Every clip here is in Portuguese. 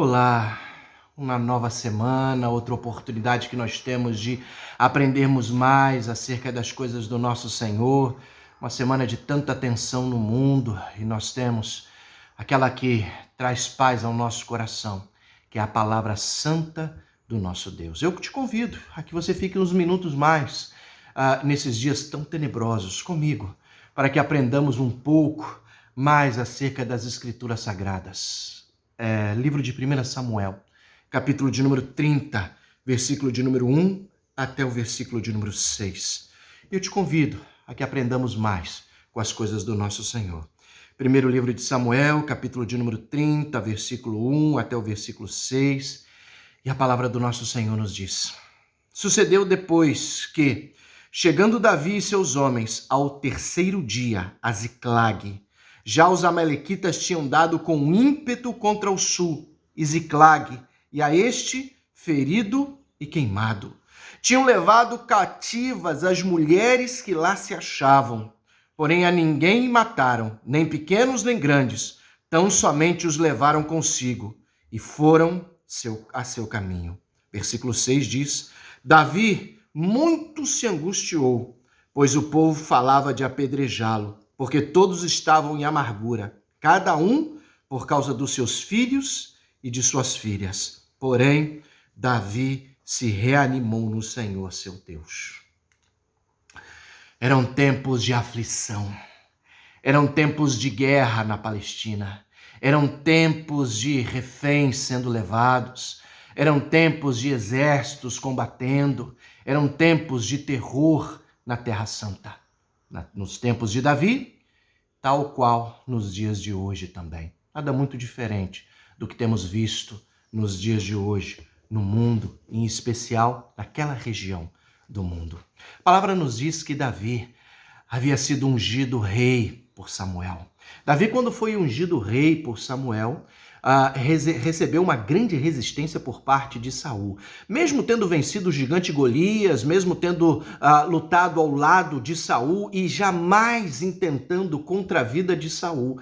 Olá, uma nova semana, outra oportunidade que nós temos de aprendermos mais acerca das coisas do nosso Senhor. Uma semana de tanta tensão no mundo e nós temos aquela que traz paz ao nosso coração, que é a palavra santa do nosso Deus. Eu te convido a que você fique uns minutos mais nesses dias tão tenebrosos comigo, para que aprendamos um pouco mais acerca das Escrituras Sagradas. Livro de 1 Samuel, capítulo de número 30, versículo de número 1 até o versículo de número 6. Eu te convido a que aprendamos mais com as coisas do nosso Senhor. Primeiro livro de Samuel, capítulo de número 30, versículo 1 até o versículo 6. E a palavra do nosso Senhor nos diz: Sucedeu depois que, chegando Davi e seus homens ao terceiro dia a Ziclague, já os amalequitas tinham dado com ímpeto contra o sul, e Ziclague, e a este ferido e queimado. Tinham levado cativas as mulheres que lá se achavam, porém a ninguém mataram, nem pequenos nem grandes, tão somente os levaram consigo, e foram a seu caminho. Versículo 6 diz: Davi muito se angustiou, pois o povo falava de apedrejá-lo, porque todos estavam em amargura, cada um por causa dos seus filhos e de suas filhas. Porém, Davi se reanimou no Senhor, seu Deus. Eram tempos de aflição, eram tempos de guerra na Palestina, eram tempos de reféns sendo levados, eram tempos de exércitos combatendo, eram tempos de terror na Terra Santa. Nos tempos de Davi, tal qual nos dias de hoje também. Nada muito diferente do que temos visto nos dias de hoje, no mundo, em especial naquela região do mundo. A palavra nos diz que Davi havia sido ungido rei por Samuel. Davi, quando foi ungido rei por Samuel, recebeu uma grande resistência por parte de Saul. Mesmo tendo vencido o gigante Golias, mesmo tendo lutado ao lado de Saul e jamais intentando contra a vida de Saul,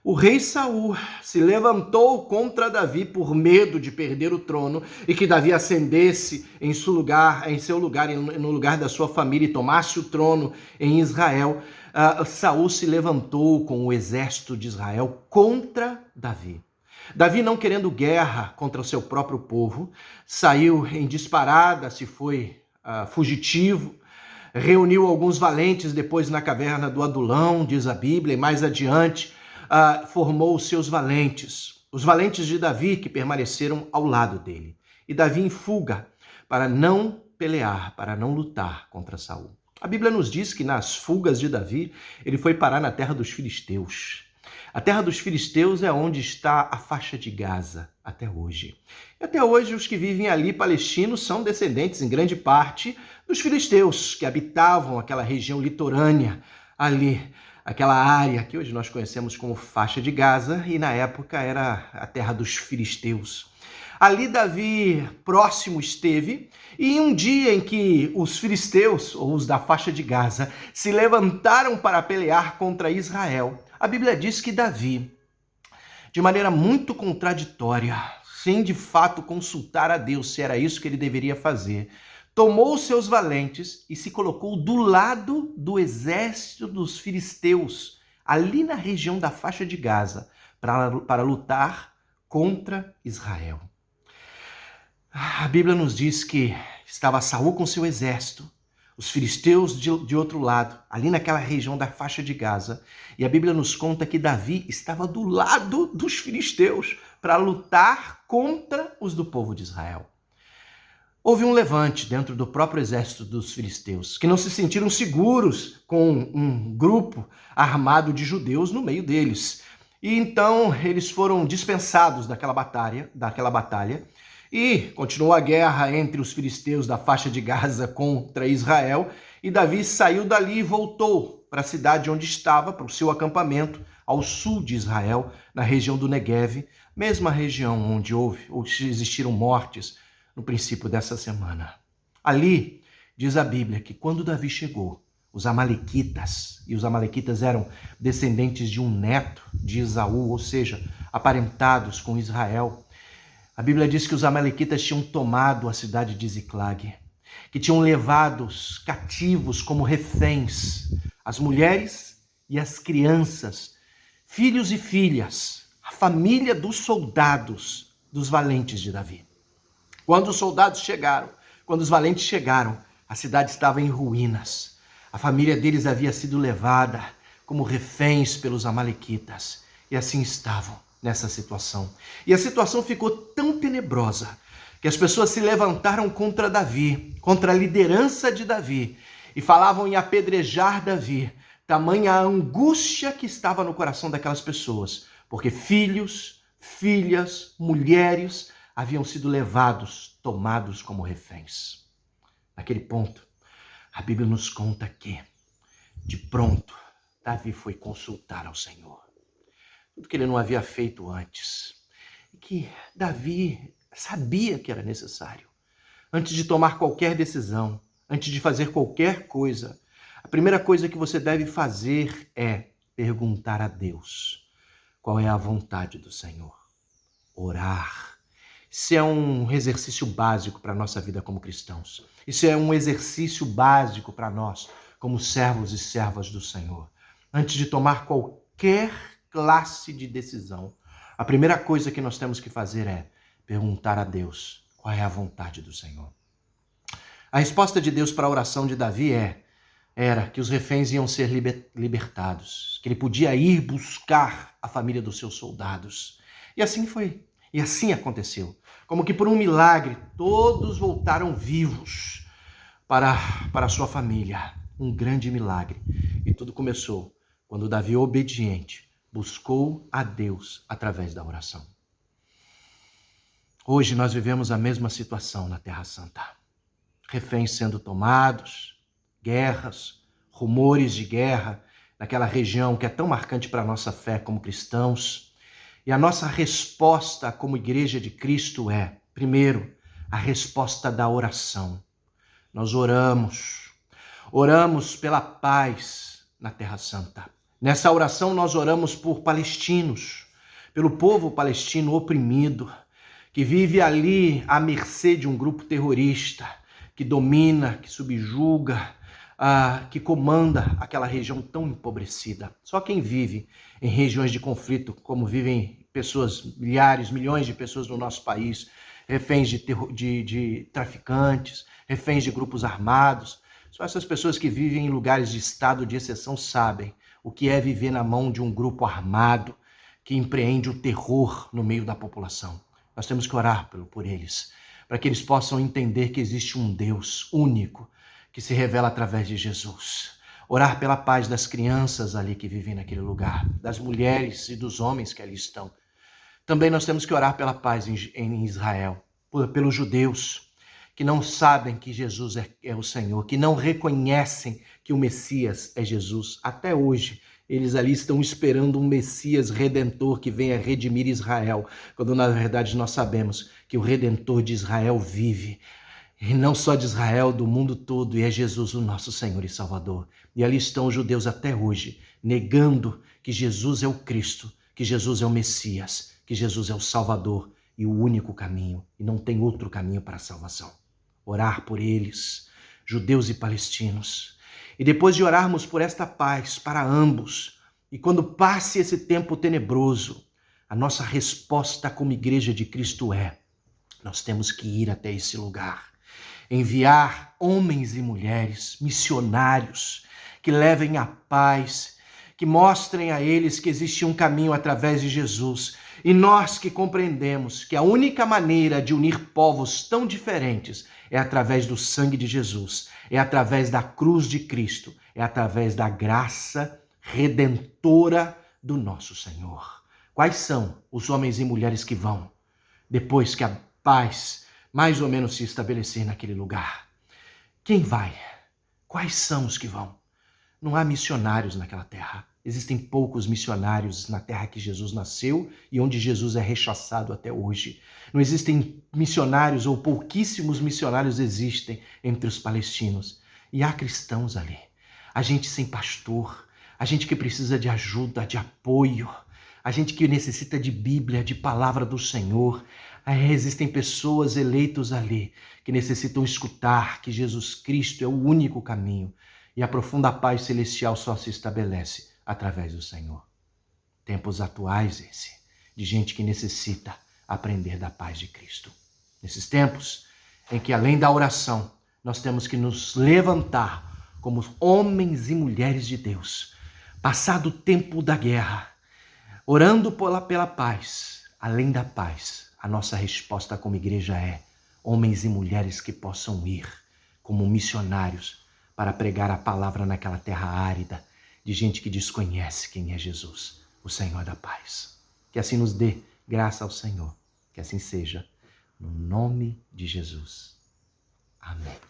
o rei Saul se levantou contra Davi por medo de perder o trono e que Davi ascendesse em seu lugar, no lugar da sua família e tomasse o trono em Israel. Saul se levantou com o exército de Israel contra Davi. Davi, não querendo guerra contra o seu próprio povo, saiu em disparada, se foi fugitivo, reuniu alguns valentes depois na caverna do Adulão, diz a Bíblia, e mais adiante formou os seus valentes, os valentes de Davi que permaneceram ao lado dele. E Davi em fuga para não pelear, para não lutar contra Saul. A Bíblia nos diz que nas fugas de Davi, ele foi parar na terra dos filisteus. A terra dos filisteus é onde está a faixa de Gaza até hoje. E até hoje os que vivem ali, palestinos, são descendentes em grande parte dos filisteus, que habitavam aquela região litorânea ali, aquela área que hoje nós conhecemos como faixa de Gaza, e na época era a terra dos filisteus. Ali Davi próximo esteve, e em um dia em que os filisteus, ou os da faixa de Gaza, se levantaram para pelear contra Israel, a Bíblia diz que Davi, de maneira muito contraditória, sem de fato consultar a Deus se era isso que ele deveria fazer, tomou os seus valentes e se colocou do lado do exército dos filisteus, ali na região da faixa de Gaza, para lutar contra Israel. A Bíblia nos diz que estava Saul com seu exército, os filisteus de outro lado, ali naquela região da faixa de Gaza. E a Bíblia nos conta que Davi estava do lado dos filisteus para lutar contra os do povo de Israel. Houve um levante dentro do próprio exército dos filisteus, que não se sentiram seguros com um grupo armado de judeus no meio deles. E então eles foram dispensados daquela batalha, e continuou a guerra entre os filisteus da faixa de Gaza contra Israel, e Davi saiu dali e voltou para a cidade onde estava, para o seu acampamento, ao sul de Israel, na região do Negueve, mesma região onde existiram mortes no princípio dessa semana. Ali, diz a Bíblia, que quando Davi chegou, os amalequitas, e os amalequitas eram descendentes de um neto de Esaú, ou seja, aparentados com Israel, A Bíblia diz que os amalequitas tinham tomado a cidade de Ziclag, que tinham levado os cativos como reféns, as mulheres e as crianças, filhos e filhas, a família dos soldados, dos valentes de Davi. Quando os soldados chegaram, quando os valentes chegaram, a cidade estava em ruínas. A família deles havia sido levada como reféns pelos amalequitas. E assim estavam nessa situação. E a situação ficou tão tenebrosa que as pessoas se levantaram contra Davi, contra a liderança de Davi, e falavam em apedrejar Davi. Tamanha a angústia que estava no coração daquelas pessoas, porque filhos, filhas, mulheres haviam sido levados, tomados como reféns. Naquele ponto, a Bíblia nos conta que, de pronto, Davi foi consultar ao Senhor. Tudo que ele não havia feito antes. E que Davi sabia que era necessário. Antes de tomar qualquer decisão, antes de fazer qualquer coisa, a primeira coisa que você deve fazer é perguntar a Deus qual é a vontade do Senhor. Orar. Isso é um exercício básico para a nossa vida como cristãos. Isso é um exercício básico para nós, como servos e servas do Senhor. Antes de tomar qualquer classe de decisão, a primeira coisa que nós temos que fazer é perguntar a Deus qual é a vontade do Senhor. A resposta de Deus para a oração de Davi era que os reféns iam ser libertados, que ele podia ir buscar a família dos seus soldados. E assim foi. E assim aconteceu. Como que por um milagre, todos voltaram vivos para a sua família. Um grande milagre. E tudo começou quando Davi, obediente, buscou a Deus através da oração. Hoje nós vivemos a mesma situação na Terra Santa. Reféns sendo tomados, guerras, rumores de guerra naquela região que é tão marcante para a nossa fé como cristãos. E a nossa resposta como Igreja de Cristo é, primeiro, a resposta da oração. Nós oramos pela paz na Terra Santa. Nessa oração nós oramos por palestinos, pelo povo palestino oprimido, que vive ali à mercê de um grupo terrorista, que domina, que subjuga, que comanda aquela região tão empobrecida. Só quem vive em regiões de conflito, como vivem pessoas, milhares, milhões de pessoas no nosso país, reféns de traficantes, reféns de grupos armados, só essas pessoas que vivem em lugares de estado de exceção sabem o que é viver na mão de um grupo armado que empreende o terror no meio da população. Nós temos que orar por eles, para que eles possam entender que existe um Deus único, que se revela através de Jesus. Orar pela paz das crianças ali que vivem naquele lugar, das mulheres e dos homens que ali estão. Também nós temos que orar pela paz em Israel, pelos judeus que não sabem que Jesus é o Senhor, que não reconhecem que o Messias é Jesus. Até hoje, eles ali estão esperando um Messias redentor que venha redimir Israel, quando na verdade nós sabemos que o Redentor de Israel vive. E não só de Israel, do mundo todo, e é Jesus o nosso Senhor e Salvador. E ali estão os judeus até hoje, negando que Jesus é o Cristo, que Jesus é o Messias, que Jesus é o Salvador e o único caminho, e não tem outro caminho para a salvação. Orar por eles, judeus e palestinos. E depois de orarmos por esta paz para ambos, e quando passe esse tempo tenebroso, a nossa resposta como Igreja de Cristo é: nós temos que ir até esse lugar. Enviar homens e mulheres, missionários, que levem a paz, que mostrem a eles que existe um caminho através de Jesus. E nós que compreendemos que a única maneira de unir povos tão diferentes é através do sangue de Jesus, é através da cruz de Cristo, é através da graça redentora do nosso Senhor. Quais são os homens e mulheres que vão, depois que a paz mais ou menos se estabelecer naquele lugar? Quem vai? Quais são os que vão? Não há missionários naquela terra. Existem poucos missionários na terra que Jesus nasceu e onde Jesus é rechaçado até hoje. Não existem missionários, ou pouquíssimos missionários existem entre os palestinos. E há cristãos ali. A gente sem pastor, a gente que precisa de ajuda, de apoio. a gente que necessita de Bíblia, de palavra do Senhor. Existem pessoas eleitas ali que necessitam escutar que Jesus Cristo é o único caminho e a profunda paz celestial só se estabelece através do Senhor. Tempos atuais esse, de gente que necessita aprender da paz de Cristo. Nesses tempos em que, além da oração, nós temos que nos levantar como homens e mulheres de Deus, passado o tempo da guerra, orando pela paz. Além da paz, a nossa resposta como igreja é homens e mulheres que possam ir como missionários para pregar a palavra naquela terra árida de gente que desconhece quem é Jesus, o Senhor da paz. Que assim nos dê graça ao Senhor. Que assim seja, no nome de Jesus. Amém.